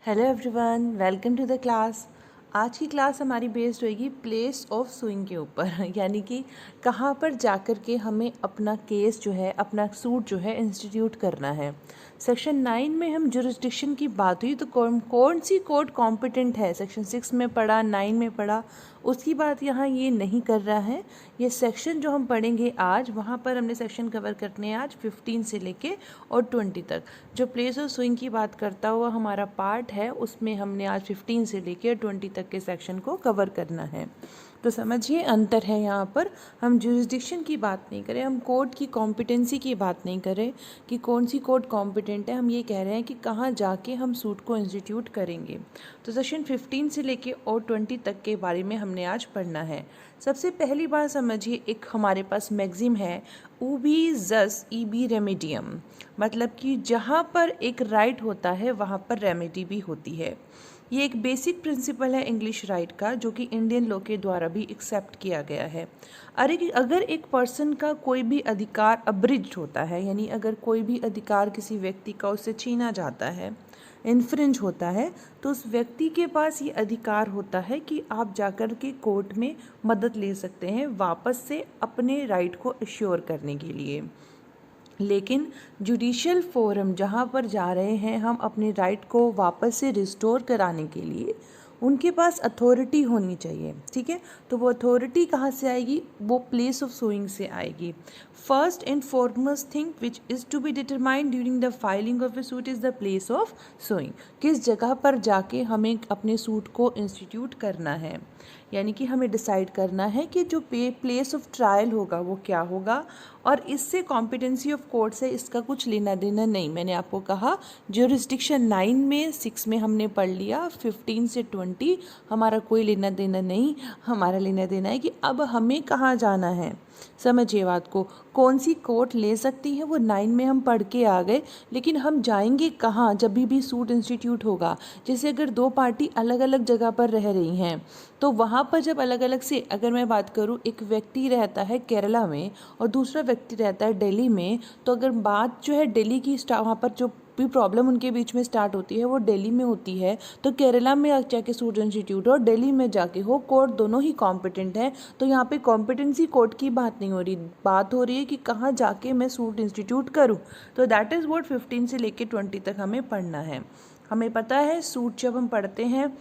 Hello everyone, welcome to the class. आज की class हमारी बेस्ड होएगी प्लेस ऑफ सुइंग के ऊपर यानी कि कहाँ पर जाकर के हमें अपना केस जो है, अपना सूट जो है इंस्टीट्यूट करना है। सेक्शन 9 में हम जुरिस्डिक्शन की बात हुई तो कौन सी कोर्ट कॉम्पिटेंट है, सेक्शन 6 में पढ़ा, 9 में पढ़ा, उसकी बात यहाँ ये नहीं कर रहा है। ये सेक्शन जो हम पढ़ेंगे आज, वहाँ पर हमने सेक्शन कवर करने हैं आज 15 से लेके और 20 तक। जो प्लेस ऑफ सुइंग की बात करता हुआ हमारा पार्ट है, उसमें हमने आज 15 से लेके 20 तक के सेक्शन को कवर करना है। तो समझिए अंतर है यहाँ पर। हम जुरिस्डिक्शन की बात नहीं करें, हम कोर्ट की कॉम्पिटेंसी की बात नहीं करें कि कौन सी कोर्ट कॉम्पिटेंट है। हम ये कह रहे हैं कि कहाँ जाके हम सूट को इंस्टीट्यूट करेंगे। तो सेक्शन 15 से लेके और 20 तक के बारे में हमने आज पढ़ना है। सबसे पहली बात समझिए, एक हमारे पास मैक्सिम है, उबी जस ईबी रेमेडियम, मतलब कि जहाँ पर एक राइट होता है वहाँ पर रेमेडी भी होती है। ये एक बेसिक प्रिंसिपल है इंग्लिश राइट का, जो कि इंडियन लॉ के द्वारा भी एक्सेप्ट किया गया है। अगर एक पर्सन का कोई भी अधिकार अब्रिज्ड होता है, यानी अगर कोई भी अधिकार किसी व्यक्ति का उससे छीना जाता है, इन्फ्रिंज होता है, तो उस व्यक्ति के पास ये अधिकार होता है कि आप जाकर के कोर्ट में मदद ले सकते हैं वापस से अपने राइट को एश्योर करने के लिए। लेकिन जुडिशियल फोरम जहाँ पर जा रहे हैं हम अपने राइट को वापस से रिस्टोर कराने के लिए, उनके पास अथॉरिटी होनी चाहिए। ठीक है, तो वो अथॉरिटी कहाँ से आएगी? वो प्लेस ऑफ सुइंग से आएगी। First and foremost thing which is to be determined during the filing of a suit is the place of suing. किस जगह पर जाके हमें अपने सूट को इंस्टीट्यूट करना है, यानी कि हमें डिसाइड करना है कि जो प्लेस ऑफ ट्रायल होगा वो क्या होगा। और इससे कॉम्पिटेंसी ऑफ कोर्ट से इसका कुछ लेना देना नहीं। मैंने आपको कहा ज्यूरिस्डिक्शन 9 में 6 में हमने पढ़ लिया, 15 से 20 हमारा कोई लेना देना नहीं। हमारा लेना देना है कि अब हमें कहाँ जाना है। समझिए बात को, कौन सी कोर्ट ले सकती है वो 9 में हम पढ़ के आ गए, लेकिन हम जाएंगे कहाँ जब भी सूट इंस्टीट्यूट होगा। जैसे अगर दो पार्टी अलग अलग जगह पर रह रही हैं, तो वहाँ पर जब अलग अलग से, अगर मैं बात करूँ, एक व्यक्ति रहता है केरला में और दूसरा व्यक्ति रहता है दिल्ली में, तो अगर बात जो है दिल्ली की वहाँ पर जो भी प्रॉब्लम उनके बीच में स्टार्ट होती है वो दिल्ली में होती है, तो केरला में जाके सूट इंस्टीट्यूट और दिल्ली में जाके हो, कोर्ट दोनों ही कॉम्पिटेंट है। तो यहाँ पे कॉम्पिटेंसी कोर्ट की बात नहीं हो रही, बात हो रही है कि कहाँ जाके मैं सूट इंस्टीट्यूट करूँ। तो दैट इज़ व्हाट 15 से लेके 20 तक हमें पढ़ना है। हमें पता है सूट जब हम पढ़ते हैं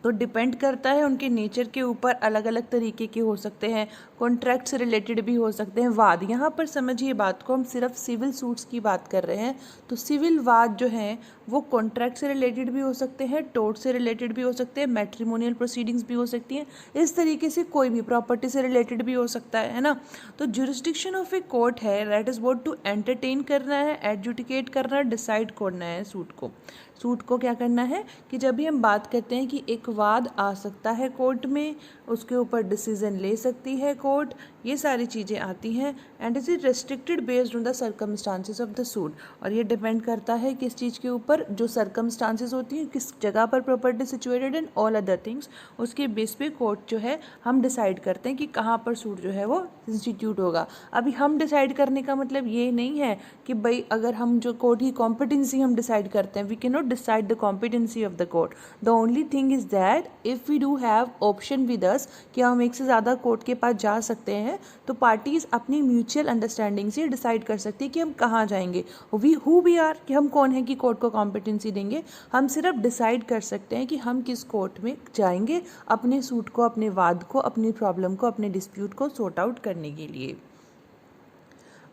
तो डिपेंड करता है उनके नेचर के ऊपर, अलग अलग तरीके के हो सकते हैं, कॉन्ट्रैक्ट से रिलेटेड भी हो सकते हैं, वाद। यहाँ पर समझिए बात को, हम सिर्फ सिविल सूट्स की बात कर रहे हैं, तो सिविल वाद जो हैं वो कॉन्ट्रैक्ट से रिलेटेड भी हो सकते हैं, टोर्ट से रिलेटेड भी हो सकते हैं, मैट्रिमोनियल प्रोसीडिंग्स भी हो सकती हैं, इस तरीके से कोई भी प्रॉपर्टी से रिलेटेड भी हो सकता है ना। तो जुरिस्डिक्शन ऑफ ए कोर्ट है, that is what to entertain करना है, एडजुडिकेट करना है, डिसाइड करना है सूट को क्या करना है कि जब भी हम बात करते हैं कि एक वाद आ सकता है कोर्ट में, उसके ऊपर डिसीजन ले सकती है कोर्ट, ये सारी चीज़ें आती हैं। And is it restricted based on the circumstances of the suit, और ये डिपेंड करता है किस चीज़ के ऊपर, जो सर्कमस्टांसेस होती हैं, किस जगह पर property situated and all other things, उसके बेस पे कोर्ट जो है हम डिसाइड करते हैं कि कहाँ पर सूट जो है वो इंस्टीट्यूट होगा। अभी हम डिसाइड करने का मतलब ये नहीं है कि भाई अगर हम जो कोर्ट की कॉम्पिटेंसी हम डिसाइड करते हैं, we can not decide the competency of the court. The only thing is that if we do have option with us कि हम एक से ज़्यादा कोर्ट के पास जा सकते हैं, तो पार्टीज अपनी म्यूचुअल अंडरस्टैंडिंग से डिसाइड कर सकती है कि हम कहाँ जाएंगे। हु वी आर, कि हम कौन है कि कोर्ट को कॉम्पिटेंसी देंगे। हम सिर्फ डिसाइड कर सकते हैं कि हम किस कोर्ट में जाएंगे अपने सूट को, अपने वाद को, अपनी प्रॉब्लम को, अपने डिस्प्यूट को सॉर्ट आउट करने के लिए।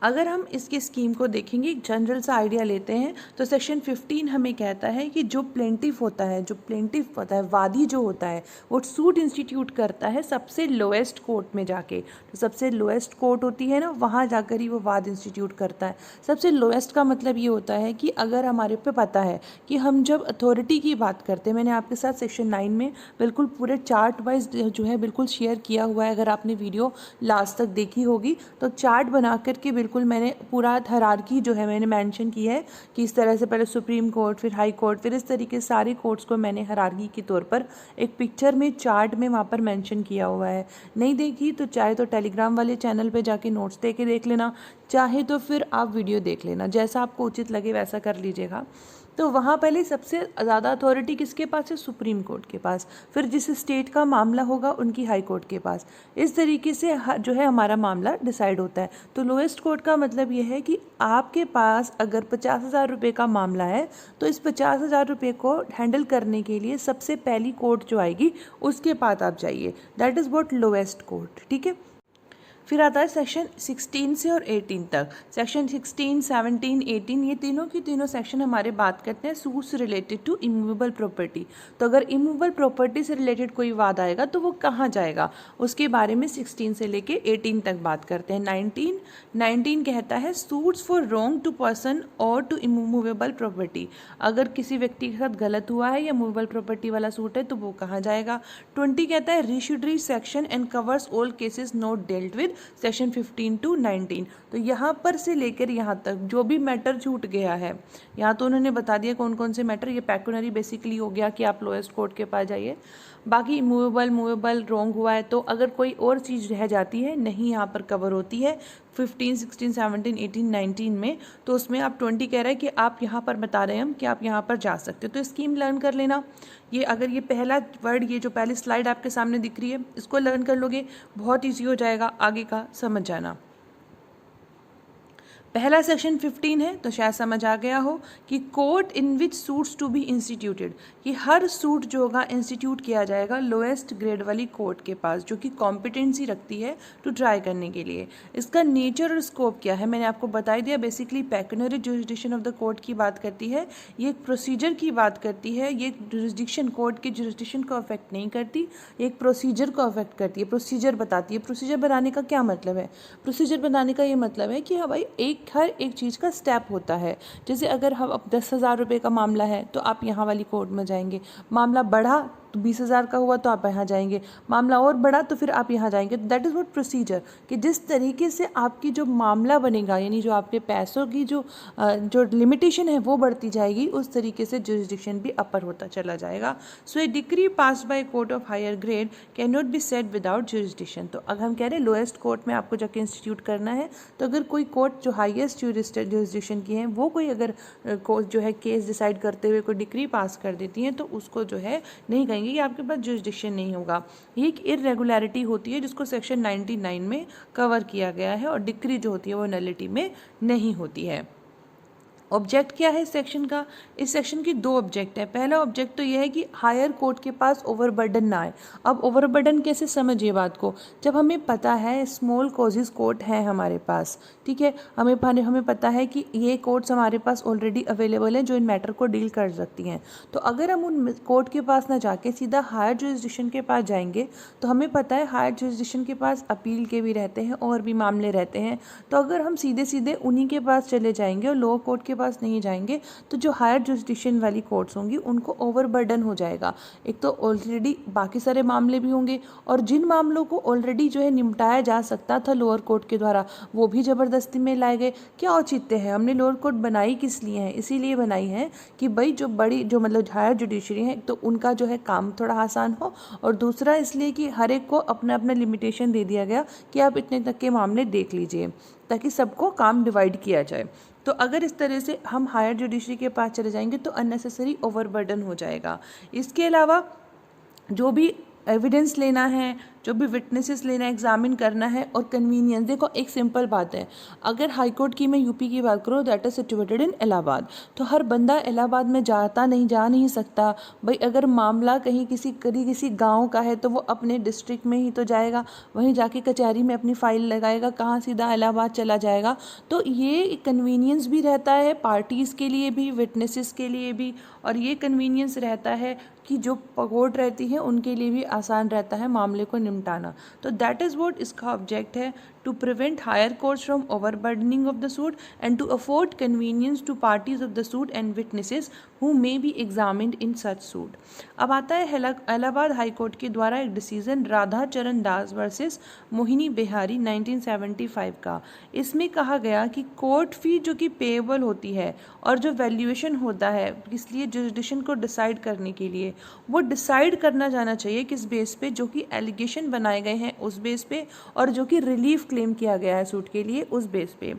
अगर हम इसकी स्कीम को देखेंगे, एक जनरल सा आइडिया लेते हैं, तो सेक्शन 15 हमें कहता है कि जो प्लेंटिफ होता है, वादी जो होता है, वो सूट इंस्टीट्यूट करता है सबसे लोएस्ट कोर्ट में जाके। तो सबसे लोएस्ट कोर्ट होती है ना, वहाँ जाकर ही वो वाद इंस्टीट्यूट करता है। सबसे लोएस्ट का मतलब ये होता है कि अगर हमारे पे पता है कि हम जब अथॉरिटी की बात करते हैं, मैंने आपके साथ सेक्शन 9 में बिल्कुल पूरे चार्ट वाइज जो है बिल्कुल शेयर किया हुआ है, अगर आपने वीडियो लास्ट तक देखी होगी तो चार्ट बना करके बिल्कुल मैंने पूरा हायरार्की जो है मैंने मेंशन की है कि इस तरह से पहले सुप्रीम कोर्ट, फिर हाई कोर्ट, फिर इस तरीके सारे कोर्ट्स को मैंने हायरार्की के तौर पर एक पिक्चर में, चार्ट में वहाँ पर मेंशन किया हुआ है। नहीं देखी तो चाहे तो टेलीग्राम वाले चैनल पे जाके नोट्स दे के देख लेना, चाहे तो फिर आप वीडियो देख लेना, जैसा आपको उचित लगे वैसा कर लीजिएगा। तो वहाँ पहले सबसे ज़्यादा अथॉरिटी किसके पास है? सुप्रीम कोर्ट के पास। फिर जिस स्टेट का मामला होगा उनकी हाई कोर्ट के पास। इस तरीके से जो है हमारा मामला डिसाइड होता है। तो लोएस्ट कोर्ट का मतलब ये है कि आपके पास अगर 50,000 रुपये का मामला है तो इस 50,000 रुपये को हैंडल करने के लिए सबसे पहली कोर्ट जो आएगी उसके पास आप जाइए। That is what lowest court. ठीक है। फिर आता है सेक्शन 16 से और 18 तक। सेक्शन 16, 17, 18 ये तीनों की तीनों सेक्शन हमारे बात करते हैं suits related to immovable property. तो अगर इमूवेबल प्रॉपर्टी से रिलेटेड कोई वाद आएगा तो वो कहाँ जाएगा, उसके बारे में 16 से लेके 18 तक बात करते हैं। 19 कहता है suits for wrong to person और टू इमूवेबल प्रॉपर्टी। अगर किसी व्यक्ति के साथ गलत हुआ है या मूवेबल प्रॉपर्टी वाला सूट है तो वो कहाँ जाएगा। 20 कहता है residuary section and covers all cases not dealt with section 15 to 19। तो यहाँ पर से लेकर यहाँ तक जो भी मैटर छूट गया है, यहाँ तो उन्होंने बता दिया कौन कौन से मैटर। ये पैक्यूनरी बेसिकली हो गया कि आप लोएस्ट कोर्ट के पास जाइए। बाकी मूवेबल रॉन्ग हुआ है तो अगर कोई और चीज़ रह जाती है नहीं यहाँ पर कवर होती है 15, 16, 17, 18, 19 में, तो उसमें आप 20 कह रहे हैं कि आप यहाँ पर बता रहे हैं हम कि आप यहाँ पर जा सकते हो। तो स्कीम लर्न कर लेना। ये अगर ये पहला वर्ड, ये जो पहली स्लाइड आपके सामने दिख रही है, इसको लर्न कर लोगे बहुत ईजी हो जाएगा, आगे का समझ जाना। पहला सेक्शन 15 है तो शायद समझ आ गया हो कि court in which suits to be instituted, कि हर सूट जो होगा इंस्टीट्यूट किया जाएगा लोएस्ट ग्रेड वाली कोर्ट के पास जो कि कॉम्पिटेंसी रखती है टू ट्राई करने के लिए। इसका नेचर और स्कोप क्या है मैंने आपको बता ही दिया। Basically pecuniary jurisdiction of the court की बात करती है, ये एक प्रोसीजर की बात करती है। ये जुरिस्डिक्शन कोर्ट के जुरिस्डिक्शन को अफेक्ट नहीं करती, एक प्रोसीजर को अफेक्ट करती है, प्रोसीजर बताती है। प्रोसीजर बनाने का क्या मतलब है? प्रोसीजर बनाने का ये मतलब है कि हाँ भाई हर एक चीज़ का स्टेप होता है। जैसे अगर हम अब 10,000 रुपये का मामला है तो आप यहाँ वाली कोर्ट में जाएंगे, मामला बढ़ा तो 20,000 का हुआ तो आप यहाँ जाएंगे, मामला और बढ़ा तो फिर आप यहाँ जाएंगे। दैट इज़ व्हाट प्रोसीजर, कि जिस तरीके से आपकी जो मामला बनेगा यानी जो आपके पैसों की जो लिमिटेशन है वो बढ़ती जाएगी, उस तरीके से जुरिस्डिक्शन भी अपर होता चला जाएगा। So a decree pass by court of higher grade can not be set without jurisdiction. तो अगर हम कह रहे हैं लोएस्ट कोर्ट में आपको जाके इंस्टीट्यूट करना है तो अगर कोई कोर्ट जो हाईएस्ट जुरिस्डिक्शन की है वो कोई अगर कोर्ट जो है केस डिसाइड करते हुए कोई डिक्री पास कर देती है तो उसको जो है नहीं कहेंगे कि आपके पास जुरिस्डिक्शन नहीं होगा। ये एक इरेगुलरिटी होती है जिसको सेक्शन 99 में कवर किया गया है और डिक्री जो होती है वो नलिटी में नहीं होती है। ऑब्जेक्ट क्या है इस सेक्शन का? इस सेक्शन की दो ऑब्जेक्ट है। पहला ऑब्जेक्ट तो यह है कि हायर कोर्ट के पास ओवरबर्डन ना आए। अब ओवरबर्डन कैसे समझिए बात को, जब हमें पता है स्मॉल कॉजेज कोर्ट है हमारे पास, ठीक है, हमें पता है कि ये कोर्ट्स हमारे पास ऑलरेडी अवेलेबल हैं जो इन मैटर को डील कर सकती हैं। तो अगर हम उन कोर्ट के पास ना जाके सीधा हायर जुरिस्डिक्शन के पास जाएंगे तो हमें पता है हायर जुरिस्डिक्शन के पास अपील के भी रहते हैं और भी मामले रहते हैं। तो अगर हम सीधे सीधे उन्हीं के पास चले जाएंगे और लोअर कोर्ट के पास नहीं जाएंगे तो जो हायर जुरिस्डिक्शन वाली कोर्ट्स होंगी उनको ओवरबर्डन हो जाएगा। एक तो ऑलरेडी बाकी सारे मामले भी होंगे और जिन मामलों को ऑलरेडी जो है निपटाया जा सकता था लोअर कोर्ट के द्वारा वो भी ज़बरदस्ती में लाए गए। क्या औचित्य है? हमने लोअर कोर्ट बनाई किस लिए है? इसीलिए बनाई है कि भाई जो बड़ी जो मतलब हायर जुडिशरी है तो उनका जो है काम थोड़ा आसान हो, और दूसरा इसलिए कि हर एक को अपना अपना लिमिटेशन दे दिया गया कि आप इतने तक के मामले देख लीजिए ताकि सबको काम डिवाइड किया जाए। तो अगर इस तरह से हम हायर जुडिशरी के पास चले जाएंगे तो अननेसेसरी ओवरबर्डन हो जाएगा। इसके अलावा जो भी एविडेंस लेना है, जो भी विटनेसेस लेना है, एग्जामिन करना है और कन्वीनियंस। देखो एक सिंपल बात है, अगर हाई कोर्ट की मैं यूपी की बात करूँ that is situated in Allahabad, तो हर बंदा इलाहाबाद में जा नहीं सकता। भाई अगर मामला कहीं किसी गांव का है तो वो अपने डिस्ट्रिक्ट में ही तो जाएगा, वहीं जाके कचहरी में अपनी फाइल लगाएगा, कहाँ सीधा इलाहाबाद चला जाएगा। तो ये कन्वीनियंस भी रहता है पार्टीज़ के लिए भी, विटनेसेस के लिए भी, और ये कन्वीनियंस रहता है कि जो कोर्ट रहती है उनके लिए भी आसान रहता है मामले को निपटाना। तो दैट इज़ व्हाट इसका ऑब्जेक्ट है, to prevent higher courts from overburdening of the suit and to afford convenience to parties of the suit and witnesses who may be examined in such suit। अब आता है Allahabad high court के द्वारा एक decision Radha चरण दास versus Mohini Bihari 1975 का। इसमें कहा गया कि कोर्ट फी जो कि पेएबल होती है और जो वैल्यूएशन होता है इसलिए जुरिस्डिक्शन को डिसाइड करने के लिए वो डिसाइड करना जाना चाहिए किस बेस पे, जो कि एलिगेशन बनाए गए हैं उस बेस पे और जो कि रिलीफ क्लेम किया गया है सूट के लिए उस बेस पे।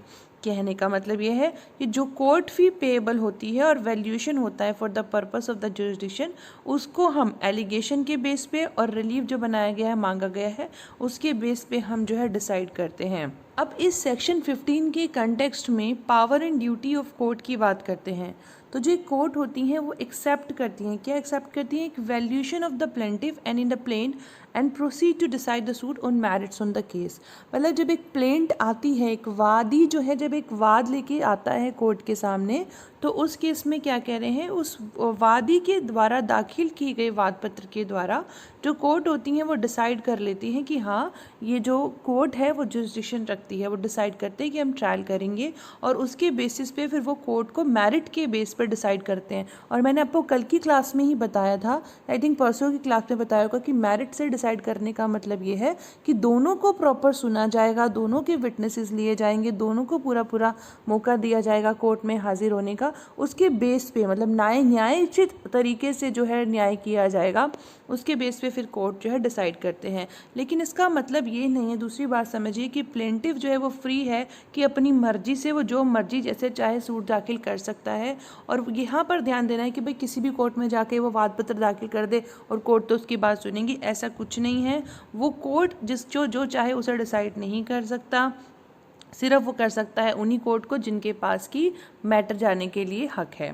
कहने का मतलब ये है कि जो कोर्ट फी पेएबल होती है और वैल्यूएशन होता है for the purpose of the jurisdiction, उसको हम एलिगेशन के बेस पे और रिलीफ जो बनाया गया है, मांगा गया है, उसके बेस पे हम जो है डिसाइड करते हैं। अब इस सेक्शन 15 के कंटेक्स्ट में power and duty of court की बात करते हैं। तो जो कोर्ट होती हैं वो एक्सेप्ट करती हैं, क्या एक्सेप्ट करती हैं? एक valuation of the plaintiff and in the plain and proceed to decide the suit on merits on the case. मतलब जब एक प्लेंट आती है, एक वादी जो है जब एक वाद लेके आता है कोर्ट के सामने, तो उस केस में क्या कह रहे हैं, उस वादी के द्वारा दाखिल किए गए वाद पत्र के द्वारा जो कोर्ट होती हैं वो डिसाइड कर लेती हैं कि हाँ ये जो कोर्ट है वो जुरिसडिक्शन रखती है, वो डिसाइड करते हैं कि हम ट्रायल करेंगे, और उसके बेसिस पे फिर वो कोर्ट को मेरिट के बेस पर डिसाइड करते हैं। और मैंने आपको कल की क्लास में ही बताया था, आई थिंक परसों की क्लास में बताया होगा, कि मेरिट से डिसाइड करने का मतलब ये है कि दोनों को प्रॉपर सुना जाएगा, दोनों के विटनेसेस लिए जाएंगे, दोनों को पूरा पूरा मौका दिया जाएगा कोर्ट में हाजिर होने का, उसके बेस पे मतलब न्यायोचित तरीके से जो है न्याय किया जाएगा, उसके बेस पे फिर कोर्ट जो है डिसाइड करते हैं। लेकिन इसका मतलब ये नहीं है, दूसरी बात समझिए, कि प्लेंटिफ जो है वो फ्री है कि अपनी मर्जी से वो जो मर्जी जैसे चाहे सूट दाखिल कर सकता है। और यहाँ पर ध्यान देना है कि भाई किसी भी कोर्ट में जाके वो वाद पत्र दाखिल कर दे और कोर्ट तो उसकी बात सुनेगी, ऐसा कुछ नहीं है। वो कोर्ट जो चाहे उसे डिसाइड नहीं कर सकता, सिर्फ वो कर सकता है उन्हीं कोर्ट को जिनके पास की मैटर जाने के लिए हक है।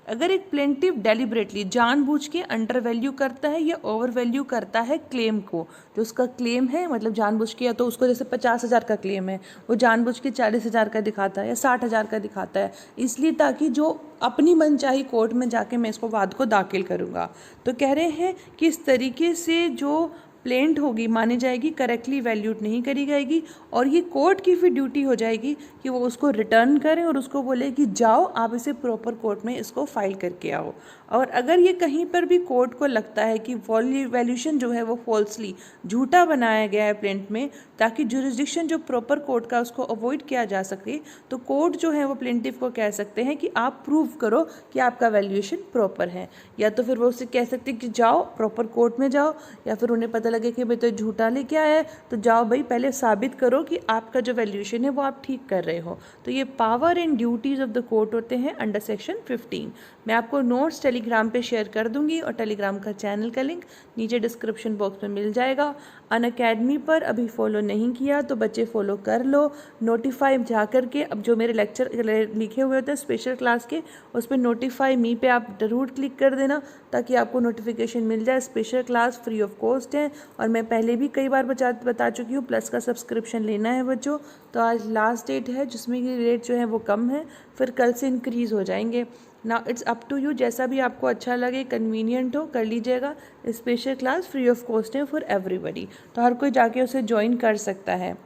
अगर एक प्लेंटिफ डेलिबरेटली जानबूझ के अंडर वैल्यू करता है या ओवर वैल्यू करता है क्लेम को, जो उसका क्लेम है, मतलब जानबूझ के, या तो उसको जैसे 50,000 का क्लेम है, वो जानबूझ के 40,000 का दिखाता है या 60,000 का दिखाता है, इसलिए ताकि जो अपनी मनचाही कोर्ट में जाके मैं इसको वाद को दाखिल करूँगा। तो कह रहे हैं कि इस तरीके से जो प्लेंट होगी मानी जाएगी, करेक्टली वैल्यूड नहीं करी जाएगी, और ये कोर्ट की फिर ड्यूटी हो जाएगी कि वो उसको रिटर्न करें और उसको बोले कि जाओ आप इसे प्रॉपर कोर्ट में इसको फाइल करके आओ। और अगर ये कहीं पर भी कोर्ट को लगता है कि वैल्यूएशन जो है वो फॉल्सली झूठा बनाया गया है प्लेंट में, ताकि जुरिसडिक्शन जो प्रॉपर कोर्ट का उसको अवॉइड किया जा सके, तो कोर्ट जो है वो प्लेंटिफ को कह सकते हैं कि आप प्रूव करो कि आपका वैल्यूएशन प्रॉपर है। या तो फिर वो उससे कह सकते हैं कि जाओ प्रॉपर कोर्ट में जाओ, या फिर उन्हें पता लगे कि भाई तो झूठा लेके आया है, तो जाओ भाई पहले साबित करो कि आपका जो वैल्यूएशन है वो आप ठीक कर रहे हो। तो ये power and duties of the court होते हैं अंडर सेक्शन 15। मैं आपको नोट्स टेलीग्राम पे शेयर कर दूंगी, और टेलीग्राम का चैनल का लिंक नीचे डिस्क्रिप्शन बॉक्स में मिल जाएगा। अनअकैडमी पर अभी फॉलो नहीं किया तो बच्चे फॉलो कर लो, नोटिफाई जा करके, अब जो मेरे लेक्चर लिखे हुए होते हैं स्पेशल क्लास के, उस पर नोटिफाई मी पे आप ज़रूर क्लिक कर देना, ताकि आपको नोटिफिकेशन मिल जाए। Special class free of cost है, और मैं पहले भी कई बार बता चुकी हूँ, प्लस का सब्सक्रिप्शन लेना है बच्चों, तो आज लास्ट डेट है जिसमें कि रेट जो है वो कम है, फिर कल से इंक्रीज़ हो जाएंगे। ना इट्स अप टू यू, जैसा भी आपको अच्छा लगे, कन्वीनियंट हो, कर लीजिएगा। Special class free of cost है फॉर एवरीबडी, तो हर कोई जाके उसे ज्वाइन कर सकता है।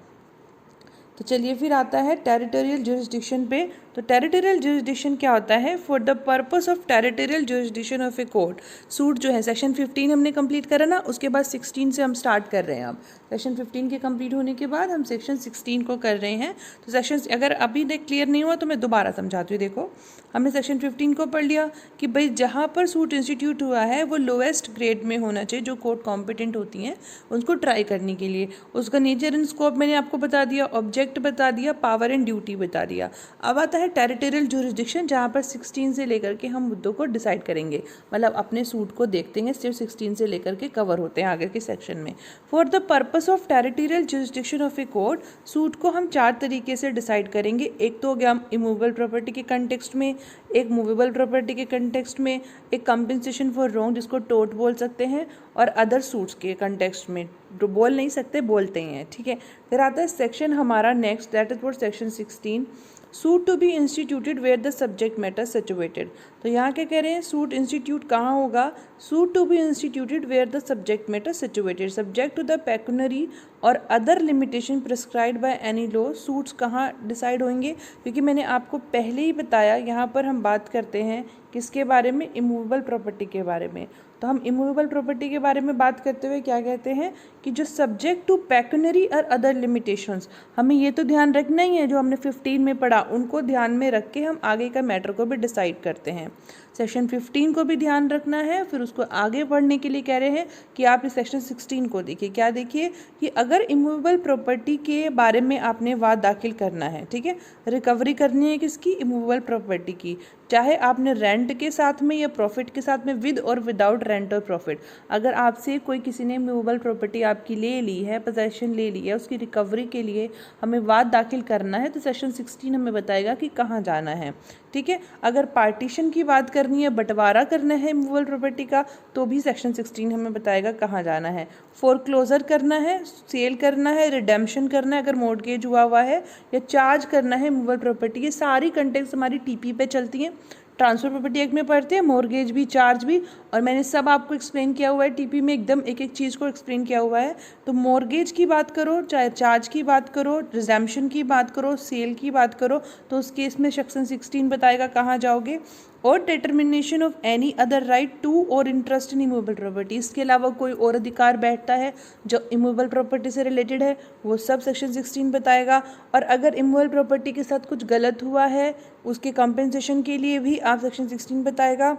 तो चलिए फिर आता है टेरिटोरियल जुरिसडिक्शन पे। तो टेरिटोरियल जुरिसडिक्शन क्या होता है? For the purpose of territorial jurisdiction of a court, suit जो है सेक्शन 15 हमने कंप्लीट करा ना, उसके बाद 16 से हम स्टार्ट कर रहे हैं। अब सेक्शन 15 के कंप्लीट होने के बाद हम सेक्शन 16 को कर रहे हैं। तो सेक्शन अगर अभी देख क्लियर नहीं हुआ तो मैं दोबारा समझाती हूँ। देखो, हमने सेक्शन 15 को पढ़ लिया कि भाई जहाँ पर सूट इंस्टीट्यूट हुआ है वो लोएस्ट ग्रेड में होना चाहिए, जो कोर्ट कॉम्पिटेंट होती हैं उसको ट्राई करने के लिए। उसका नेचर एंड स्कोप मैंने आपको बता दिया, ऑब्जेक्ट बता दिया, पावर एंड ड्यूटी बता दिया। अब आता है टेरिटोरियल जुरिसडिक्शन, जहाँ पर 16 से लेकर के हम मुद्दों को डिसाइड करेंगे, मतलब अपने सूट को देखते हैं, सिर्फ 16 से लेकर के कवर होते हैं आगे के सेक्शन में। For the purpose of territorial jurisdiction of a court, suit को हम 4 तरीके से डिसाइड करेंगे। एक तो हो गया इमूवेबल प्रॉपर्टी के कंटेक्स्ट में, एक मूवेबल प्रॉपर्टी के कंटेक्स्ट में, एक कंपेंसेशन फॉर रॉन्ग जिसको टोट बोल सकते हैं, और अदर सूट्स के कंटेक्स्ट में। बोल नहीं सकते, बोलते हैं, ठीक है। फिर आता है सेक्शन हमारा next, that is for section 16, suit to be instituted where the subject matter situated. तो यहाँ क्या कह रहे हैं, सूट इंस्टीट्यूट कहाँ होगा? Suit to be instituted where the subject matter situated, subject to the pecuniary और other limitation prescribed by any law. Suits कहाँ डिसाइड होंगे? क्योंकि मैंने आपको पहले ही बताया, यहाँ पर हम बात करते हैं किसके बारे में, इमूवेबल प्रॉपर्टी के बारे में। तो हम इमूवेबल प्रॉपर्टी के बारे में बात करते हुए क्या कहते हैं कि जो सब्जेक्ट टू पेक्यूनरी और अदर लिमिटेशंस, हमें ये तो ध्यान रखना ही है जो हमने 15 में पढ़ा, उनको ध्यान में रख के हम आगे का मैटर को भी डिसाइड करते हैं। सेक्शन 15 को भी ध्यान रखना है, फिर उसको आगे पढ़ने के लिए कह रहे हैं कि आप इस सेक्शन 16 को देखिए। क्या देखिए कि अगर इमूवेबल प्रॉपर्टी के बारे में आपने वाद दाखिल करना है, ठीक है, रिकवरी करनी है किसकी, इमूवेबल प्रॉपर्टी की, चाहे आपने रेंट के साथ में या प्रॉफिट के साथ में, विद और विदाउट रेंट और प्रॉफिट। अगर आपसे कोई किसी ने इमूवेबल प्रॉपर्टी आपकी ले ली है, पोजेशन ले ली है, उसकी रिकवरी के लिए हमें वाद दाखिल करना है तो सेक्शन 16 हमें बताएगा कि कहाँ जाना है, ठीक है। अगर पार्टीशन की बात करनी है, बंटवारा करना है इमूवेबल प्रॉपर्टी का, तो भी सेक्शन 16 हमें बताएगा कहाँ जाना है। फोरक्लोजर करना है, सेल करना है, रिडेम्पशन करना है अगर मॉर्गेज हुआ है, या चार्ज करना है इमूवेबल प्रॉपर्टी, ये सारी कंटेक्ट्स हमारी टीपी पे चलती हैं। ट्रांसफर प्रॉपर्टी एक्ट में पढ़ते हैं, मॉर्गेज भी, चार्ज भी, और मैंने सब आपको एक्सप्लेन किया हुआ है टीपी में, एकदम एक एक चीज़ को एक्सप्लेन किया हुआ है। तो मॉर्गेज की बात करो, चाहे चार्ज की बात करो, रिडेम्पशन की बात करो, सेल की बात करो, तो उस केस में सेक्शन 16 बताएगा कहाँ जाओगे। और determination of any other right to और इंटरेस्ट इन इमूवेबल प्रॉपर्टी, इसके अलावा कोई और अधिकार बैठता है जो इमूवेबल प्रॉपर्टी से रिलेटेड है, वो सब सेक्शन 16 बताएगा। और अगर इमूवेबल प्रॉपर्टी के साथ कुछ गलत हुआ है, उसके कंपेंसेशन के लिए भी आप सेक्शन 16 बताएगा।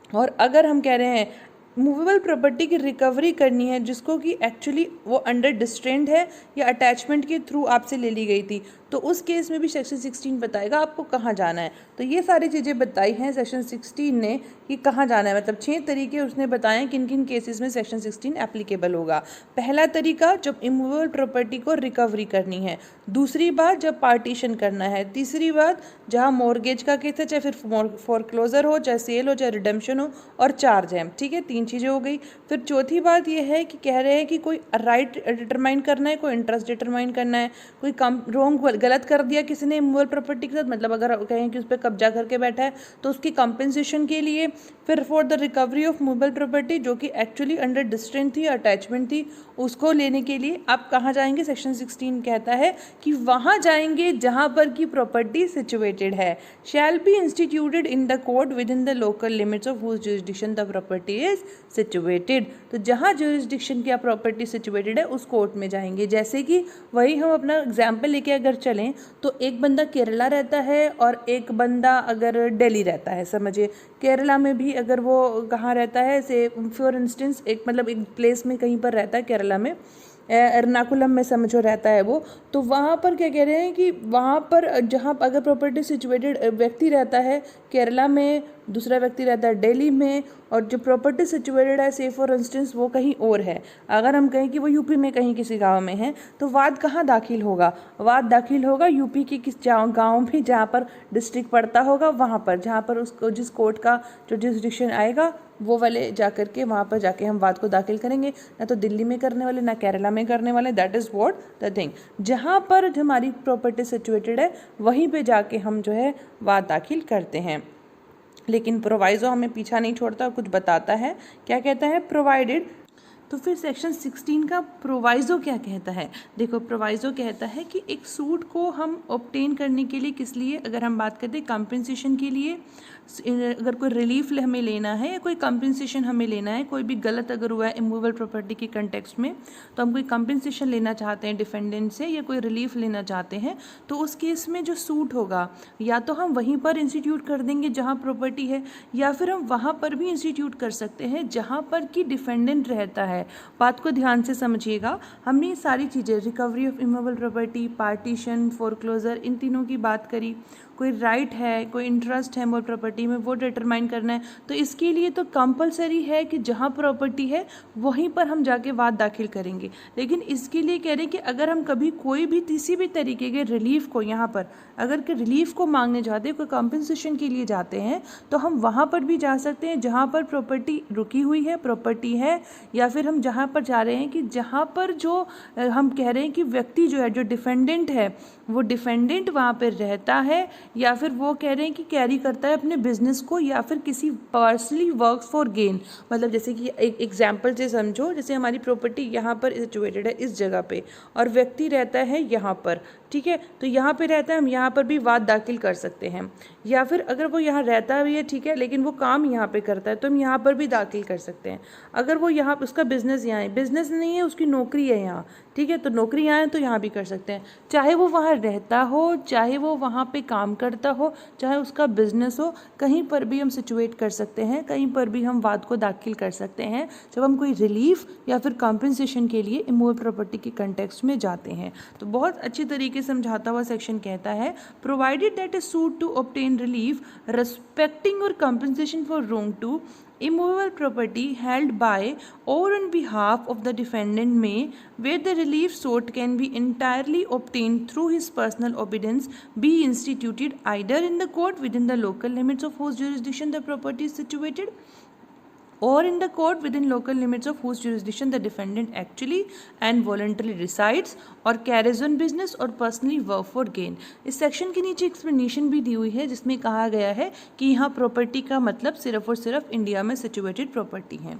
और अगर हम कह रहे हैं मूवेबल प्रॉपर्टी की रिकवरी करनी है जिसको कि एक्चुअली वो अंडर डिस्ट्रेंड है या अटैचमेंट के थ्रू आपसे ले ली गई थी, तो उस केस में भी सेक्शन 16 बताएगा आपको कहाँ जाना है। तो ये सारी चीज़ें बताई हैं सेक्शन 16 ने कि कहाँ जाना है, मतलब 6 तरीके उसने बताए हैं किन किन केसेस में सेक्शन 16 एप्लीकेबल होगा। पहला तरीका जब इमूवेबल प्रॉपर्टी को रिकवरी करनी है, दूसरी बात जब पार्टीशन करना है, तीसरी बात जहाँ मॉर्गेज का केस है, चाहे फिर फोरक्लोजर हो, चाहे सेल हो, चाहे रिडेम्पशन हो, और चार्ज है, ठीक है, 3 चीज़ें हो गई। फिर चौथी बात यह है कि कह रहे हैं कि कोई राइट डिटरमाइन करना है, कोई इंटरेस्ट डिटरमाइन करना है, कोई गलत कर दिया किसी ने इमूवेबल प्रॉपर्टी के साथ, मतलब अगर कहें कि उस पर कब्जा करके बैठा है तो उसकी कंपेंसेशन के लिए। फिर for the recovery of movable property जो कि एक्चुअली अंडर डिस्ट्रेंट थी, अटैचमेंट थी, उसको लेने के लिए आप कहाँ जाएंगे, सेक्शन 16 कहता है कि वहाँ जाएंगे जहाँ पर की प्रॉपर्टी सिचुएटेड है। Shall be instituted in the court within the local limits of whose jurisdiction the property is situated. तो जहाँ जुरिसडिक्शन की प्रॉपर्टी सिचुएटेड है उस कोर्ट में जाएंगे। जैसे कि वही हम अपना एग्जाम्पल लेके अगर चलें तो एक बंदा केरला रहता है और एक बंदा अगर दिल्ली रहता है, समझिए केरला में भी अगर वो कहाँ रहता है, से फॉर इंस्टेंस एक मतलब एक प्लेस में कहीं पर रहता है केरला में, एर्नाकुलम में समझो रहता है वो, तो वहाँ पर क्या कह रहे हैं कि वहाँ पर जहाँ अगर प्रॉपर्टी सिचुएटेड व्यक्ति रहता है केरला में, दूसरा व्यक्ति रहता है दिल्ली में, और जो प्रॉपर्टी सिचुएटेड है से फॉर इंस्टेंस वो कहीं और है, अगर हम कहें कि वो यूपी में कहीं किसी गांव में है, तो वाद कहाँ दाखिल होगा, वाद दाखिल होगा यूपी के किस गांव में जहाँ पर डिस्ट्रिक्ट पड़ता होगा, वहाँ पर जहाँ पर उसको जिस कोर्ट का जो जुरिसडिक्शन आएगा वो वाले जा करके वहाँ पर जाके हम वाद को दाखिल करेंगे। ना तो दिल्ली में करने वाले ना केरला में करने वाले, that is what the thing. जहाँ पर हमारी प्रॉपर्टी सिचुएटेड है वहीं पे जाके हम जो है वाद दाखिल करते हैं। लेकिन प्रोवाइजो हमें पीछा नहीं छोड़ता, कुछ बताता है। क्या कहता है, प्रोवाइडेड। तो फिर सेक्शन 16 का प्रोवाइजो क्या कहता है, देखो प्रोवाइजो कहता है कि एक सूट को हम ऑब्टेन करने के लिए, किस लिए, अगर हम बात करते हैं कंपेंसेशन के लिए, अगर कोई रिलीफ हमें लेना है या कोई कंपेंसेशन हमें लेना है, कोई भी गलत अगर हुआ है इमूवेबल प्रॉपर्टी के कंटेक्स्ट में, तो हम कोई कंपेंसेशन लेना चाहते हैं डिफेंडेंट से या कोई रिलीफ लेना चाहते हैं, तो उस केस में जो सूट होगा या तो हम वहीं पर इंस्टीट्यूट कर देंगे जहाँ प्रॉपर्टी है, या फिर हम वहाँ पर भी इंस्टीट्यूट कर सकते हैं जहाँ पर कि डिफेंडेंट रहता है। बात को ध्यान से समझिएगा, हमने ये सारी चीज़ें recovery of immovable property, partition, foreclosure, इन तीनों की बात करी। कोई राइट है, कोई इंटरेस्ट है इमूवेबल प्रॉपर्टी में, वो डिटरमाइन करना है, तो इसके लिए तो कंपलसरी है कि जहाँ प्रॉपर्टी है वहीं पर हम जाके वाद दाखिल करेंगे। लेकिन इसके लिए कह रहे हैं कि अगर हम कभी कोई भी किसी भी तरीके के रिलीफ को यहाँ पर अगर के रिलीफ को मांगने जाते हैं, कोई कंपनसेशन के लिए जाते हैं, तो हम वहाँ पर भी जा सकते हैं जहाँ पर प्रॉपर्टी रुकी हुई है, प्रॉपर्टी है, या फिर हम जहाँ पर जा रहे हैं कि जहाँ पर जो हम कह रहे हैं कि व्यक्ति जो है, जो डिफेंडेंट है, वो डिफेंडेंट वहाँ पर रहता है, या फिर वो कह रहे हैं कि कैरी करता है अपने बिजनेस को, या फिर किसी पर्सनली वर्क्स फॉर गेन। मतलब जैसे कि एक एग्जांपल से समझो, जैसे हमारी प्रॉपर्टी यहाँ पर सिचुएटेड है इस जगह पे और व्यक्ति रहता है यहाँ पर, ठीक है, तो यहाँ पे रहता है, हम यहाँ पर भी वाद दाखिल कर सकते हैं, या फिर अगर वो यहाँ रहता भी है, ठीक है, लेकिन वो काम यहाँ पे करता है तो हम यहाँ पर भी दाखिल कर सकते हैं। अगर वो यहाँ उसका बिजनेस यहाँ है, बिजनेस नहीं है, उसकी नौकरी है यहाँ, ठीक है, तो नौकरी यहाँ है तो यहाँ भी कर सकते हैं। चाहे वो वहाँ रहता हो, चाहे वो वहाँ पे काम करता हो, चाहे उसका बिजनेस हो, कहीं पर भी हम सिचुएट कर सकते हैं, कहीं पर भी हम वाद को दाखिल कर सकते हैं जब हम कोई रिलीफ या फिर कॉम्पेंसेशन के लिए इमूवेबल प्रॉपर्टी के कंटेक्स्ट में जाते हैं। तो बहुत अच्छी तरीके से समझाता हुआ सेक्शन कहता है, provided that a suit to obtain relief respecting or compensation for wrong to immovable property held by or on behalf of the defendant may, where the relief sought can be entirely obtained through his personal obedience, be instituted either in the court within the local limits of whose jurisdiction the property is situated, or in the court within local limits of whose jurisdiction the defendant actually and voluntarily resides or carries on business or personally work for gain। इस section के नीचे explanation भी दी हुई है जिसमें कहा गया है कि यहाँ प्रॉपर्टी का मतलब सिर्फ और सिर्फ इंडिया में सिचुएटेड प्रॉपर्टी है।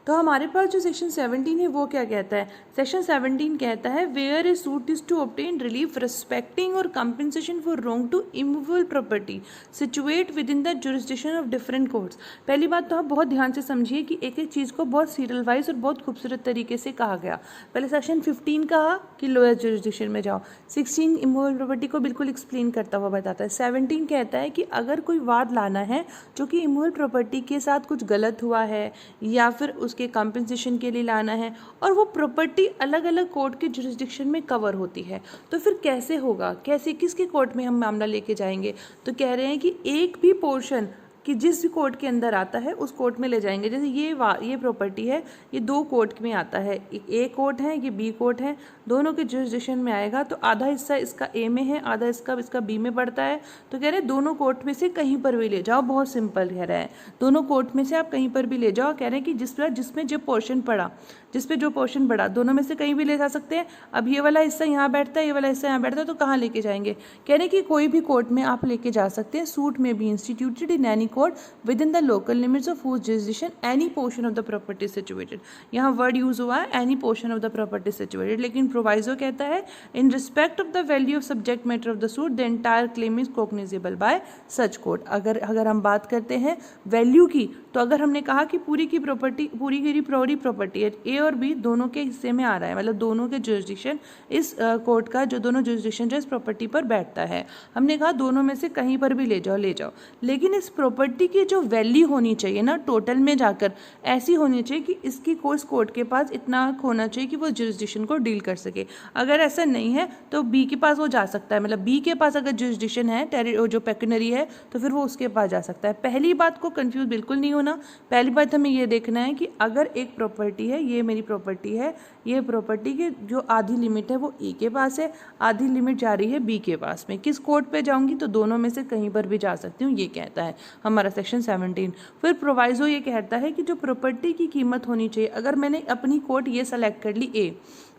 तो हमारे पास जो सेक्शन 17 है वो क्या कहता है? सेक्शन 17 कहता है where a suit is to obtain relief respecting और compensation for wrong to immovable property situate within the jurisdiction of different courts. पहली बात तो आप बहुत ध्यान से समझिए कि एक एक चीज़ को बहुत सीरियल वाइज और बहुत खूबसूरत तरीके से कहा गया। पहले सेक्शन 15 कहा कि लोएस्ट जुरिस्डिक्शन में जाओ, 16 इमूवेबल प्रॉपर्टी को बिल्कुल एक्सप्लेन करता हुआ बताता है, 17 कहता है कि अगर कोई वाद लाना है जो कि इमूवेबल प्रॉपर्टी के साथ कुछ गलत हुआ है या फिर के कंपनसेशन के लिए लाना है और वो प्रॉपर्टी अलग अलग कोर्ट के जुरिस्डिक्शन में कवर होती है, तो फिर कैसे होगा, कैसे किसके कोर्ट में हम मामला लेके जाएंगे? तो कह रहे हैं कि एक भी पोर्शन कि जिस भी कोर्ट के अंदर आता है उस कोर्ट में ले जाएंगे। जैसे ये प्रॉपर्टी है, ये दो कोर्ट में आता है, एक ए कोर्ट है, ये बी कोर्ट है, दोनों के जुरिस्डिक्शन में आएगा, तो आधा हिस्सा इसका ए में है, आधा इसका बी में पड़ता है। तो कह रहे हैं दोनों कोर्ट में से कहीं पर भी ले जाओ, बहुत सिंपल कह रहा है, दोनों कोर्ट में से आप कहीं पर भी ले जाओ। कह रहे हैं कि जिसमें जो पोर्शन पड़ा, जिस पे जो पोर्शन पड़ा, दोनों में से कहीं भी ले जा सकते हैं। अब ये वाला हिस्सा यहाँ बैठता है, ये वाला हिस्सा यहाँ बैठता है, तो कहाँ लेके जाएंगे? कह रहे हैं कि कोई भी कोर्ट में आप लेके जा सकते हैं। सूट में be instituted in any court within the local limits of whose jurisdiction any portion of the property situated. यहाँ वर्ड यूज हुआ है any portion of the property situated, लेकिन प्रोवाइजो कहता है in respect of the value of subject matter of the suit the entire claim is cognizable by such court. अगर हम बात करते हैं वैल्यू की, तो अगर हमने कहा कि पूरी की प्रॉपर्टी है, ए और बी दोनों के हिस्से में आ रहा है, मतलब दोनों के जुरिस्डिक्शन इस कोर्ट का जो दोनों जुरिस्डिक्शन जो इस प्रॉपर्टी पर बैठता है, हमने कहा दोनों में से कहीं पर भी ले जाओ, लेकिन इस प्रॉपर्टी की जो वैल्यू होनी चाहिए ना टोटल में जाकर ऐसी होनी चाहिए कि इसकी कोर्ट के पास इतना होना चाहिए कि वो जुरिस्डिक्शन को डील कर सके। अगर ऐसा नहीं है तो बी के पास वो जा सकता है, मतलब बी के पास अगर जुरिस्डिक्शन है जो पेक्यूनरी है तो फिर वो उसके पास जा सकता है। पहली बात को कंफ्यूज बिल्कुल नहीं होना। पहली बात हमें ये देखना है कि अगर एक प्रॉपर्टी है, ये मेरी प्रॉपर्टी है, ये प्रॉपर्टी की जो आधी लिमिट है वो ए के पास है, आधी लिमिट जा रही है बी के पास में, किस कोर्ट पे जाऊंगी? तो दोनों में से कहीं पर भी जा सकती हूँ, ये कहता है हमारा सेक्शन 17। फिर प्रोवाइजो ये कहता है कि जो प्रॉपर्टी की कीमत होनी चाहिए, अगर मैंने अपनी कोर्ट ये सेलेक्ट कर ली ए,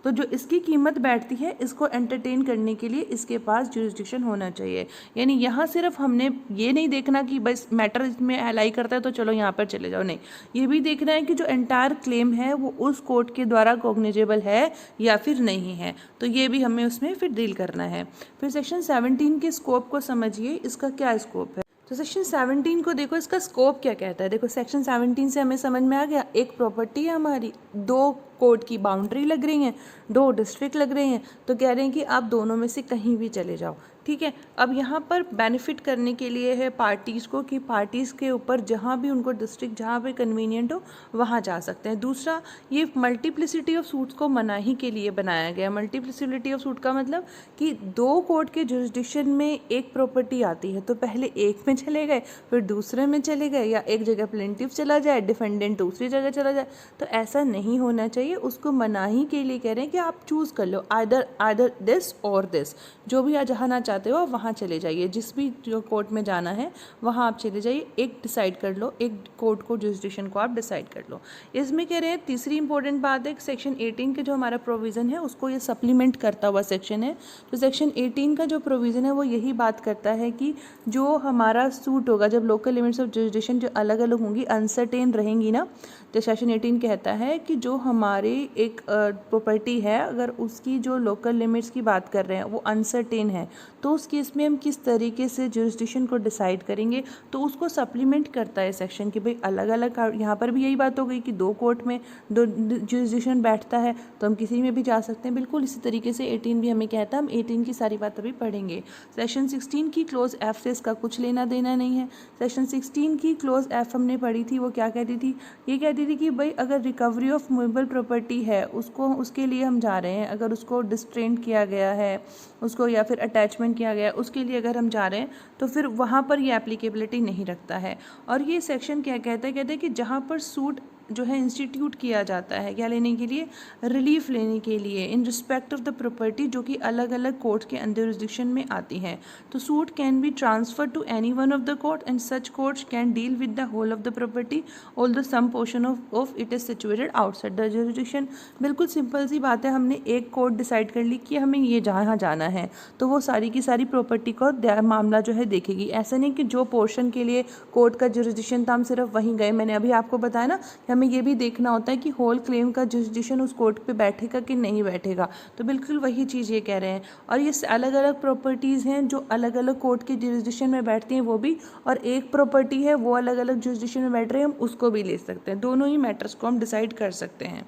तो जो इसकी कीमत बैठती है इसको एंटरटेन करने के लिए इसके पास जुरिस्डिक्शन होना चाहिए। यानी यहाँ सिर्फ हमने ये नहीं देखना कि बस मैटर इसमें अलाई करता है तो चलो यहाँ पर चले जाओ, नहीं, ये भी देखना है कि जो एंटायर क्लेम है वो उस कोर्ट के द्वारा कॉग्निजेबल है या फिर नहीं है, तो ये भी हमें उसमें फिर डील करना है। फिर सेक्शन 17 के स्कोप को समझिए, इसका क्या स्कोप है। तो सेक्शन 17 को देखो, इसका स्कोप क्या कहता है। देखो सेक्शन 17 से हमें समझ में आ गया, एक प्रॉपर्टी है हमारी, दो कोर्ट की बाउंड्री लग रही हैं, दो डिस्ट्रिक्ट लग रहे हैं, तो कह रहे हैं कि आप दोनों में से कहीं भी चले जाओ, ठीक है। अब यहाँ पर बेनिफिट करने के लिए है पार्टीज़ को कि पार्टीज़ के ऊपर जहाँ भी उनको डिस्ट्रिक्ट जहाँ पे कन्वीनियंट हो वहाँ जा सकते हैं। दूसरा, ये मल्टीप्लिसिटी ऑफ सूट्स को मनाही के लिए बनाया गया। मल्टीप्लिसिटी ऑफ सूट का मतलब कि दो कोर्ट के जुरिस्डिक्शन में एक प्रॉपर्टी आती है तो पहले एक में चले गए, फिर दूसरे में चले गए, या एक जगह प्लेंटिफ चला जाए, डिफेंडेंट दूसरी जगह चला जाए, तो ऐसा नहीं होना चाहिए। उसको मनाही के लिए कह रहे हैं कि आप चूज़ कर लो, आइदर दिस और दिस, जो भी जहाँ ना चाहते हो आप वहाँ चले जाइए, जिस भी जो कोर्ट में जाना है वहाँ आप चले जाइए, एक डिसाइड कर लो, एक कोर्ट को जुरिसडिक्शन को आप डिसाइड कर लो। इसमें कह रहे हैं तीसरी इंपॉर्टेंट बात है, सेक्शन 18 के जो हमारा प्रोविज़न है उसको ये सप्लीमेंट करता हुआ सेक्शन है। तो सेक्शन 18 का जो प्रोविज़न है वो यही बात करता है कि जो हमारा सूट होगा, जब लोकल लिमिट्स ऑफ जुरिसडिक्शन जो अलग अलग होंगी, अनसर्टेन रहेंगी ना, तो सेक्शन 18 कहता है कि जो हमारी एक प्रॉपर्टी है अगर उसकी जो लोकल लिमिट्स की बात कर रहे हैं वो अनसर्टेन है, तो उस केस में हम किस तरीके से जुरिसडिक्शन को डिसाइड करेंगे, तो उसको सप्लीमेंट करता है सेक्शन कि भाई अलग अलग, यहाँ पर भी यही बात हो गई कि दो कोर्ट में दो जुरिसडिक्शन बैठता है तो हम किसी में भी जा सकते हैं, बिल्कुल इसी तरीके से 18 भी हमें कहता है। हम 18 की सारी बात अभी पढ़ेंगे। सेक्शन 16 की क्लोज एफ से इसका कुछ लेना देना नहीं है। सेक्शन 16 की क्लोज एफ हमने पढ़ी थी, वो क्या कहती थी, ये कहती थी कि भाई अगर रिकवरी ऑफ मूवेबल प्रॉपर्टी है उसको, उसके लिए हम जा रहे हैं, अगर उसको डिस्ट्रेंट किया गया है उसको या फिर अटैचमेंट किया गया है उसके लिए अगर हम जा रहे हैं तो फिर वहाँ पर ये एप्लीकेबिलिटी नहीं रखता है। और ये सेक्शन क्या कहता है, कहते हैं कि जहाँ पर सूट जो है इंस्टीट्यूट किया जाता है, क्या लेने के लिए, रिलीफ लेने के लिए इन रिस्पेक्ट ऑफ द प्रॉपर्टी जो कि अलग अलग कोर्ट के अंडर जुरिसडिक्शन में आती हैं, तो suit can be transfer to any one of the court and such courts can deal with the whole of the property although some portion of it is situated outside the jurisdiction. बिल्कुल simple सी बात है, हमने एक court decide कर ली कि हमें ये जहाँ जाना है तो वो सारी की सारी प्रॉपर्टी को मामला जो है देखेगी। ऐसा नहीं कि जो पोर्शन के लिए कोर्ट का जुरिसडिक्शन था हम सिर्फ वहीं गए, मैंने अभी आपको बताया ना हमें ये भी देखना होता है कि होल क्लेम का जुरिसडिक्शन उस कोर्ट पे बैठेगा कि नहीं बैठेगा, तो बिल्कुल वही चीज़ ये कह रहे हैं। और ये अलग अलग प्रॉपर्टीज़ हैं जो अलग अलग कोर्ट के जुरिसडिक्शन में बैठती हैं वो भी, और एक प्रॉपर्टी है वो अलग अलग जुरिसडिक्शन में बैठ रहे हैं हम उसको भी ले सकते हैं, दोनों ही मैटर्स को हम डिसाइड कर सकते हैं।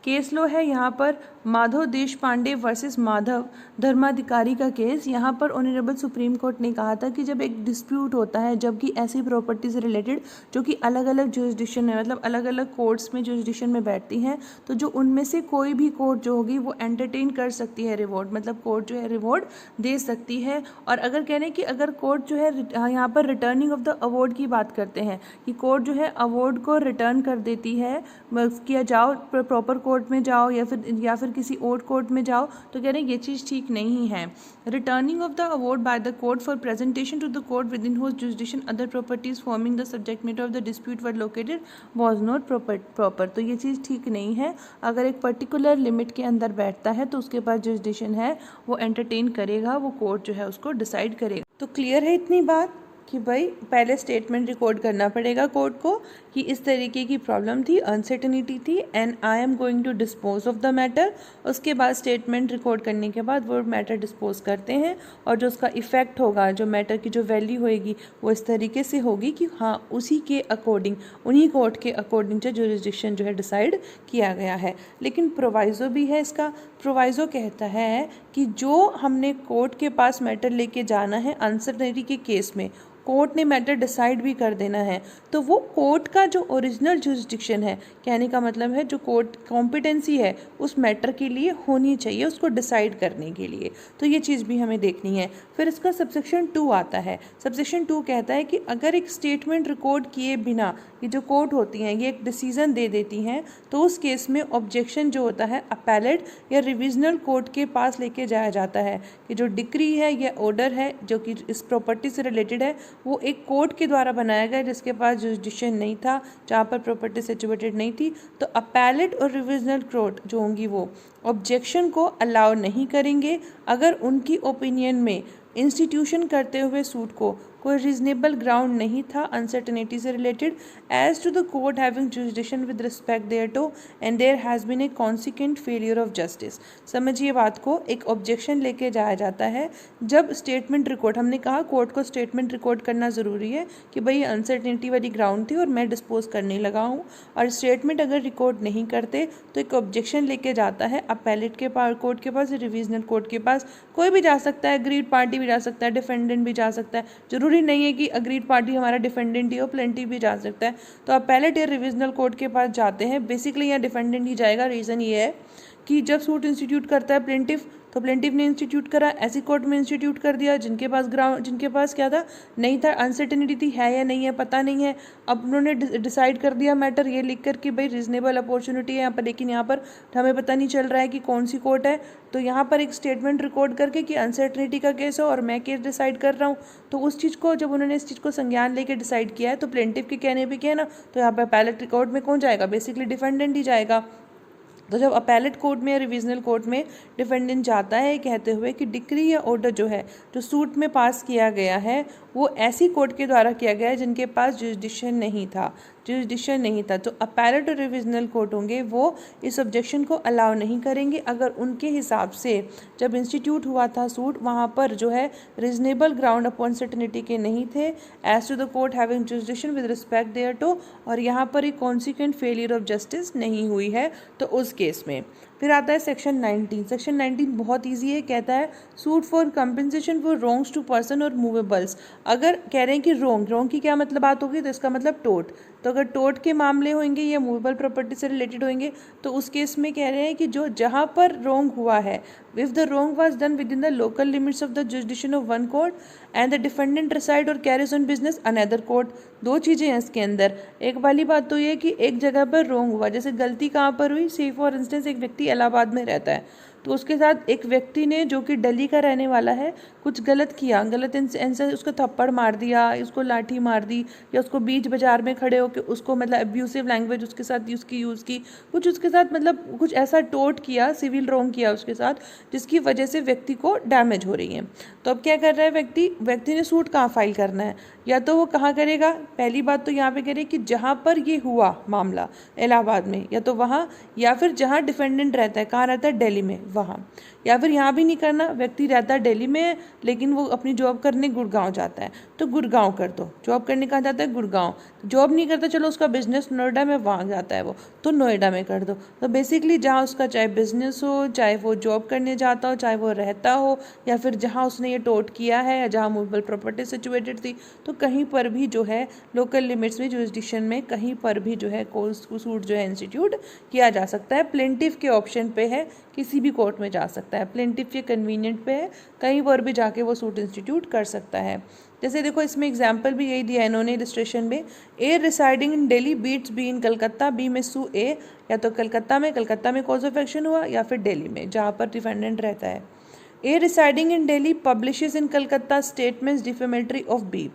केस लो है यहाँ पर माधव देश पांडे वर्सेस माधव धर्माधिकारी का केस। यहाँ पर ऑनरेबल सुप्रीम कोर्ट ने कहा था कि जब एक डिस्प्यूट होता है, जबकि ऐसी प्रॉपर्टी से रिलेटेड जो कि अलग अलग जुरिसडिक्शन में, मतलब अलग अलग कोर्ट्स में जुरिसडिक्शन में बैठती हैं, तो जो उनमें से कोई भी कोर्ट जो होगी वो एंटरटेन कर सकती है रिवॉर्ड, मतलब कोर्ट जो है रिवॉर्ड दे सकती है। और अगर कह रहे हैं कि अगर कोर्ट जो है यहाँ पर रिटर्निंग ऑफ द अवार्ड की बात करते हैं कि कोर्ट जो है अवार्ड को रिटर्न कर देती है, किया जाओ प्रॉपर कोर्ट में जाओ या फिर किसी और कोर्ट में जाओ, तो कह रहे हैं ये चीज़ ठीक नहीं है। Returning of the award by the court for presentation to the court within whose jurisdiction other properties forming the subject matter of the dispute were located was not proper. तो ये चीज़ ठीक नहीं है। अगर एक पर्टिकुलर लिमिट के अंदर बैठता है तो उसके पास जुरिसडिक्शन है, वो एंटरटेन करेगा, वो कोर्ट जो है उसको डिसाइड करेगा। तो क्लियर है इतनी बात कि भाई पहले स्टेटमेंट रिकॉर्ड करना पड़ेगा कोर्ट को कि इस तरीके की प्रॉब्लम थी, अनसर्टेनिटी थी and I am going to dispose of the matter. उसके बाद स्टेटमेंट रिकॉर्ड करने के बाद वो मैटर डिस्पोज करते हैं और जो उसका इफ़ेक्ट होगा, जो मैटर की जो वैल्यू होएगी वो इस तरीके से होगी कि हाँ उसी के अकॉर्डिंग, उन्हीं कोर्ट के अकॉर्डिंग जो जुरिसडिक्शन जो है डिसाइड किया गया है। लेकिन प्रोवाइज़ो भी है इसका। प्रोवाइज़ो कहता है कि जो हमने कोर्ट के पास मैटर लेके जाना है अनसर्टेनिटी के केस में, कोर्ट ने मैटर डिसाइड भी कर देना है, तो वो कोर्ट का जो ओरिजिनल जुरिसडिक्शन है, कहने का मतलब है जो कोर्ट कॉम्पिटेंसी है उस मैटर के लिए होनी चाहिए उसको डिसाइड करने के लिए। तो ये चीज़ भी हमें देखनी है। फिर इसका सबसेक्शन 2 आता है। सबसेक्शन 2 कहता है कि अगर एक स्टेटमेंट रिकॉर्ड किए बिना ये जो कोर्ट होती हैं ये एक डिसीज़न दे देती हैं, तो उस केस में ऑब्जेक्शन जो होता है अपैलेट या रिविजनल कोर्ट के पास लेके जाया जाता है कि जो डिक्री है या ऑर्डर है जो कि इस प्रॉपर्टी से रिलेटेड है वो एक कोर्ट के द्वारा बनाया गया जिसके पास जुरिसडिक्शन नहीं था, जहाँ पर प्रॉपर्टी सिचुएटेड नहीं थी, तो अपैलेट और रिविजनल कोर्ट जो होंगी वो ऑब्जेक्शन को अलाउ नहीं करेंगे अगर उनकी ओपिनियन में इंस्टीट्यूशन करते हुए सूट को कोई रीजनेबल ग्राउंड नहीं था अनसर्टेनिटी से related as to the court having jurisdiction with respect thereto and there has been a consequent failure of justice. समझिए बात को, एक ऑब्जेक्शन लेके जाया जाता है जब स्टेटमेंट रिकॉर्ड, हमने कहा कोर्ट को स्टेटमेंट रिकॉर्ड करना ज़रूरी है कि भाई अनसर्टेनिटी वाली ग्राउंड थी और मैं डिस्पोज करने लगा हूँ, और स्टेटमेंट अगर रिकॉर्ड नहीं करते तो एक ऑब्जेक्शन लेके जाता है अपैलेट के पास, कोर्ट के पास, रिविजनल कोर्ट के पास। कोई भी जा सकता है, अग्रीड पार्टी भी जा सकता है, डिफेंडेंट भी जा सकता है, जरूरी नहीं है कि अग्रीड पार्टी हमारा डिफेंडेंट ही हो, प्लेंटिफ भी जा सकता है। तो अपैलेट या रिविजनल कोर्ट के पास जाते हैं। बेसिकली यहाँ डिफेंडेंट ही जाएगा। रीज़न ये है कि जब सूट इंस्टीट्यूट करता है प्लेंटिफ तो प्लेंटिफ ने इंस्टीट्यूट करा, ऐसी कोर्ट में इंस्टीट्यूट कर दिया जिनके पास क्या था, नहीं था, अनसर्टेनिटी थी, है या नहीं है पता नहीं है। अब उन्होंने डिसाइड कर दिया मैटर ये लिख कर कि भाई रीजनेबल अपॉर्चुनिटी है यहाँ पर, लेकिन यहाँ पर हमें पता नहीं चल रहा है कि कौन सी कोर्ट है। तो यहाँ पर एक स्टेटमेंट रिकॉर्ड करके कि अनसर्टेनिटी का केस है और मैं केस डिसाइड कर रहा हूँ। तो उस चीज़ को जब उन्होंने इस चीज़ को संज्ञान लेके डिसाइड किया है तो प्लेंटिफ के कहने पे क्या है ना, तो यहाँ पर अपैलेट रिकॉर्ड में कौन जाएगा, बेसिकली डिफेंडेंट ही जाएगा। तो जब अपैलेट कोर्ट में या रिविजनल कोर्ट में डिफेंडेंट जाता है कहते हुए कि डिक्री या ऑर्डर जो है जो सूट में पास किया गया है वो ऐसी कोर्ट के द्वारा किया गया है जिनके पास जुरिसडिक्शन नहीं था, तो अपैलेट और रिविजनल कोर्ट होंगे वो इस ऑब्जेक्शन को अलाउ नहीं करेंगे अगर उनके हिसाब से जब इंस्टीट्यूट हुआ था सूट वहाँ पर जो है रीजनेबल ग्राउंड अपॉन सर्टेनिटी के नहीं थे as to the court having jurisdiction with respect thereto, और यहाँ पर एक कॉन्सिक्वेंट फेलियर ऑफ जस्टिस नहीं हुई है तो उस केस में। फिर आता है सेक्शन 19। सेक्शन 19 बहुत इजी है, कहता है suit for compensation for wrongs to person और मूवेबल्स। अगर कह रहे हैं कि रोंग की क्या मतलब बात होगी, तो इसका मतलब टोट, तो अगर टोट के मामले होंगे या मूवेबल प्रॉपर्टी से रिलेटेड होंगे तो उस केस में कह रहे हैं कि जो जहाँ पर रोंग हुआ है, if the wrong was done within the local limits of the jurisdiction of one court and the defendant reside और carries on business another court. दो चीज़ें हैं इसके अंदर, एक वाली बात तो ये कि एक जगह पर रोंग हुआ, जैसे गलती कहाँ पर हुई, से फॉर इंस्टेंस एक व्यक्ति इलाहाबाद में रहता है तो उसके साथ एक व्यक्ति ने जो कि दिल्ली का रहने वाला है कुछ गलत किया, गलत इनसे उसको थप्पड़ मार दिया, उसको लाठी मार दी, या उसको बीच बाजार में खड़े होकर उसको मतलब अब्यूसिव लैंग्वेज उसके साथ यूज़ की कुछ उसके साथ मतलब कुछ ऐसा टोट किया, सिविल रोंग किया उसके साथ जिसकी वजह से व्यक्ति को डैमेज हो रही है। तो अब क्या कर रहा है व्यक्ति ने सूट कहाँ फाइल करना है, या तो वो कहाँ करेगा, पहली बात तो यहाँ पे करें कि जहाँ पर ये हुआ मामला इलाहाबाद में या तो वहाँ, या फिर जहाँ डिफेंडेंट रहता है, कहाँ रहता है, दिल्ली में, वहाँ। या फिर यहाँ भी नहीं करना, व्यक्ति रहता है दिल्ली में लेकिन वो अपनी जॉब करने गुड़गांव जाता है तो गुड़गांव कर दो, जॉब करने कहाँ जाता है, गुड़गांव। जॉब नहीं करता, चलो उसका बिजनेस नोएडा में, वहाँ जाता है वो, तो नोएडा में कर दो। तो बेसिकली जहाँ उसका चाहे बिजनेस हो, चाहे वो जॉब करने जाता हो, चाहे वो रहता हो, या फिर जहाँ उसने ये टोट किया है या जहाँ मूवेबल प्रॉपर्टी सिचुएटेड थी, तो कहीं पर भी जो है लोकल लिमिट्स में, जुरिसडिक्शन में कहीं पर भी जो है सूट जो है इंस्टीट्यूट किया जा सकता है। प्लेंटिफ के ऑप्शन पे है, किसी भी कोर्ट में जा सकता है, प्लेंटिफ के कन्वीनियंट पे है, कहीं पर भी जाके वो सूट इंस्टीट्यूट कर सकता है। जैसे देखो इसमें एग्जाम्पल भी यही दिया इन्होंने इलस्ट्रेशन में, A residing in Delhi beats B in Calcutta, B में सू ए, या तो कलकत्ता में कॉज ऑफ एक्शन हुआ, या फिर दिल्ली में जहाँ पर डिफेंडेंट रहता है। A residing in Delhi publishes in Calcutta statements defamatory of B,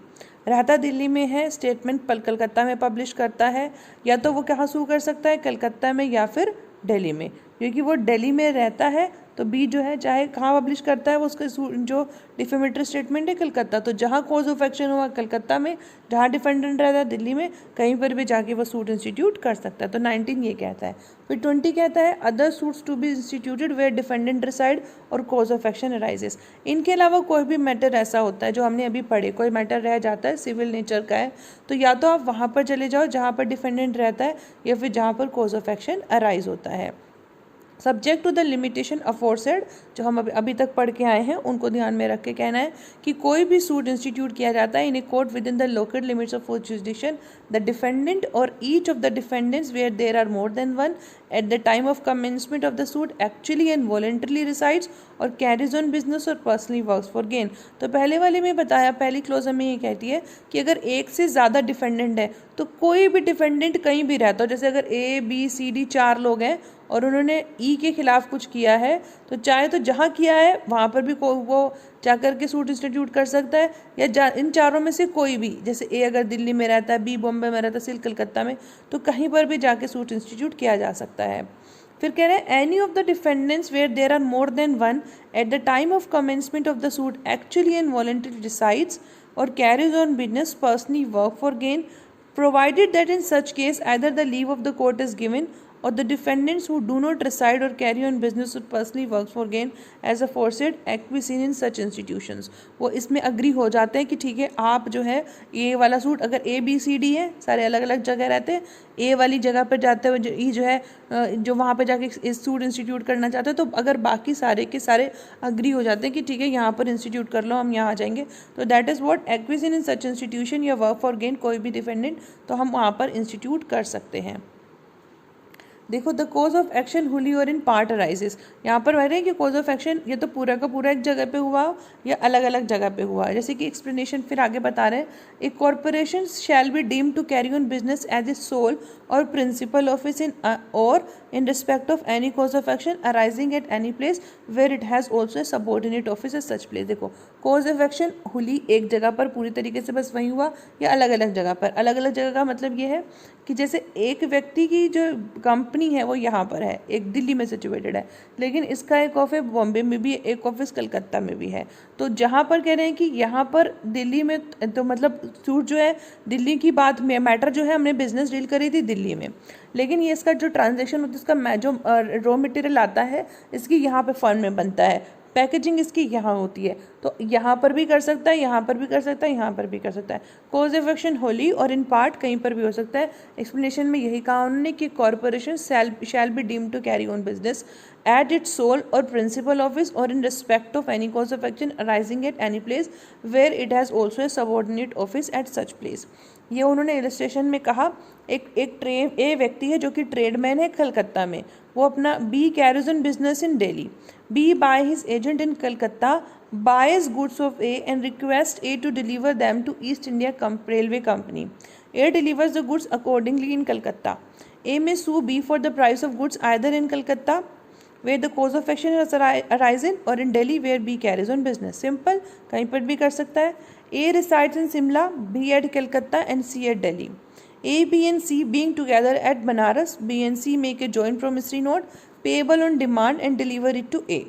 रहता दिल्ली में है, स्टेटमेंट कलकत्ता में पब्लिश करता है, या तो वो कहाँ सू कर सकता है, कलकत्ता में या फिर दिल्ली में, क्योंकि वो दिल्ली में रहता है तो बी जो है चाहे कहाँ पब्लिश करता है वो उसका जो डिफेमेटरी स्टेटमेंट है कलकत्ता, तो जहाँ कॉज ऑफ एक्शन हुआ कलकत्ता में, जहाँ डिफेंडेंट रहता है दिल्ली में, कहीं पर भी जाके वो सूट इंस्टीट्यूट कर सकता है। तो 19 ये कहता है। फिर 20 कहता है other suits to be instituted where defendant reside और कॉज ऑफ एक्शन अराइजेस। इनके अलावा कोई भी मैटर ऐसा होता है जो हमने अभी पढ़े, कोई मैटर रह जाता है सिविल नेचर का है, तो या तो आप वहाँ पर चले जाओ जहाँ पर डिफेंडेंट रहता है या फिर जहाँ पर कॉज ऑफ एक्शन अराइज होता है। Subject to the limitation aforesaid, जो हम अभी तक पढ़ के आए हैं उनको ध्यान में रख के कहना है कि कोई भी सूट इंस्टीट्यूट किया जाता है in a court within the local limits of jurisdiction, the defendant और each of the defendants where there are more than one at the time of commencement of the suit actually and voluntarily resides और carries on business और personally works for gain. तो पहले वाले में बताया, पहली close हमें ये कहती है कि अगर एक से ज़्यादा डिफेंडेंट है तो कोई भी डिफेंडेंट कहीं भी रहता हो, जैसे अगर ए बी सी डी 4 लोग हैं और उन्होंने ई के खिलाफ कुछ किया है तो चाहे तो जहाँ किया है वहाँ पर भी वो जाकर के सूट इंस्टीट्यूट कर सकता है, या इन चारों में से कोई भी, जैसे ए अगर दिल्ली में रहता है, बी बॉम्बे में रहता है, सी कलकत्ता में, तो कहीं पर भी जाके सूट इंस्टीट्यूट किया जा सकता है। फिर कह रहे हैं any of the defendants where there are more than one at the time of commencement of the suit actually and voluntarily decides और carries on business personally work for gain provided that in such case either the leave of the court is given or the defendants who do not reside or carry on business or personally works for gain as aforesaid acquiesce in such institutions। वो इसमें agree हो जाते हैं कि ठीक है आप जो है ये वाला सूट, अगर ए बी सी डी है सारे अलग अलग जगह रहते हैं, ए वाली जगह पर जाते हुए ई जो है जो वहाँ पे जाके इस सूट इंस्टीट्यूट करना चाहते हैं, तो अगर बाकी सारे के सारे अग्री हो जाते हैं कि ठीक है यहाँ पर इंस्टीट्यूट कर लो, हम यहाँ आ जाएंगे, तो that is what acquisition in such institution या वर्क फॉर गेन, कोई भी डिफेंडेंट तो हम वहाँ पर इंस्टीट्यूट कर सकते हैं। देखो द कोज ऑफ एक्शन हुली और इन पार्ट अराइजेस, यहाँ पर कह रहे हैं कि कोज ऑफ एक्शन ये तो पूरा का पूरा एक जगह पे हुआ या अलग अलग जगह पे हुआ। जैसे कि एक्सप्लेनेशन फिर आगे बता रहे हैं, a corporation shall be deem to carry on business as a sole और प्रिंसिपल ऑफिस इन और in respect of any cause of action arising at any place where it has also a subordinate office as such place। देखो cause of action हुली एक जगह पर पूरी तरीके से बस वहीं हुआ या अलग अलग जगह पर। अलग अलग जगह का मतलब ये है कि जैसे एक व्यक्ति की जो कंपनी है वो यहाँ पर है, एक दिल्ली में सिचुएटेड है, लेकिन इसका एक ऑफिस बॉम्बे में भी है, एक ऑफिस कलकत्ता में भी है। तो जहाँ पर कह रहे हैं कि यहाँ पर दिल्ली में तो मतलब सूट जो है दिल्ली की बात में मैटर जो है हमने बिजनेस डील करी थी दिल्ली में, लेकिन ये इसका जो ट्रांजेक्शन होता है इसका जो रॉ मटेरियल आता है इसकी यहाँ पे फर्म में बनता है, पैकेजिंग इसकी यहाँ होती है। तो यहाँ पर भी कर सकता है, यहाँ पर भी कर सकता है, यहाँ पर भी कर सकता है। कोज ऑफ एक्शन होली और इन पार्ट कहीं पर भी हो सकता है। एक्सप्लेनेशन में यही कहा उन्होंने कि corporation shall be deemed to carry on business at its sole और प्रिंसिपल ऑफिस और in respect of any cause of action arising at any place where it has also a subordinate office at such place. ये उन्होंने illustration में कहा, ए व्यक्ति है जो कि ट्रेडमैन है कलकत्ता में, वो अपना B carries on business in Delhi, B by his agent in Calcutta buys goods of A and requests A to deliver them to East India Railway Company. A delivers the goods accordingly in Calcutta. A may sue B for the price of goods either in Calcutta where the cause of action has arisen or in Delhi where B carries on business. Simple, कहीं पर भी कर सकता है। A resides in Simla, B at Calcutta and C at Delhi. A, B and C being together at Banaras, B and C make a joint promissory note payable on demand and deliver it to A.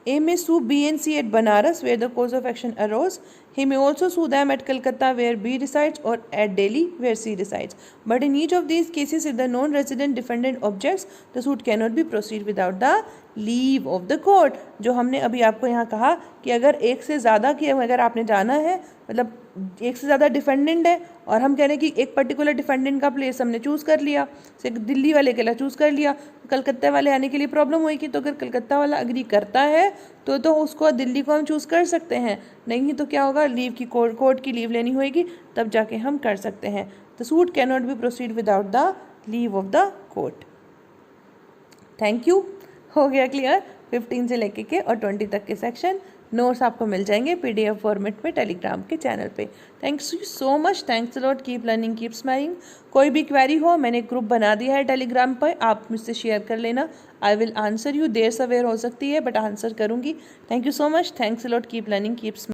A may sue B and C at Banaras where the cause of action arose. He may also sue them at Calcutta where B resides or at Delhi where C resides. But in each of these cases, if the non-resident defendant objects, the suit cannot be proceed without the leave of the court. जो हमने अभी आपको यहाँ कहा कि अगर एक से ज़्यादा की अगर आपने जाना है, मतलब एक से ज़्यादा डिफेंडेंट है और हम कह रहे हैं कि एक पर्टिकुलर डिफेंडेंट का प्लेस हमने चूज़ कर लिया, से दिल्ली वाले के लिए चूज़ कर लिया, कलकत्ता वाले आने के लिए प्रॉब्लम होगी। तो अगर कलकत्ता वाला अग्री करता है तो उसको दिल्ली को हम चूज़ कर सकते हैं, नहीं तो क्या होगा, लीव की कोर्ट की लीव लेनी होगी तब जाके हम कर सकते हैं। The suit can not be proceed without the leave of the court. Thank you. हो गया क्लियर 15 से लेके के और 20 तक के सेक्शन। नोट्स आपको मिल जाएंगे PDF फॉर्मेट में टेलीग्राम के चैनल पे। Thanks you so much, thanks a lot, keep learning keep smiling. कोई भी क्वेरी हो मैंने एक ग्रुप बना दिया है टेलीग्राम पर, आप मुझसे शेयर कर लेना। आई विल आंसर यू, देर सवेर हो सकती है बट आंसर करूँगी। Thank you so much, thanks a lot, keep learning keep smiling.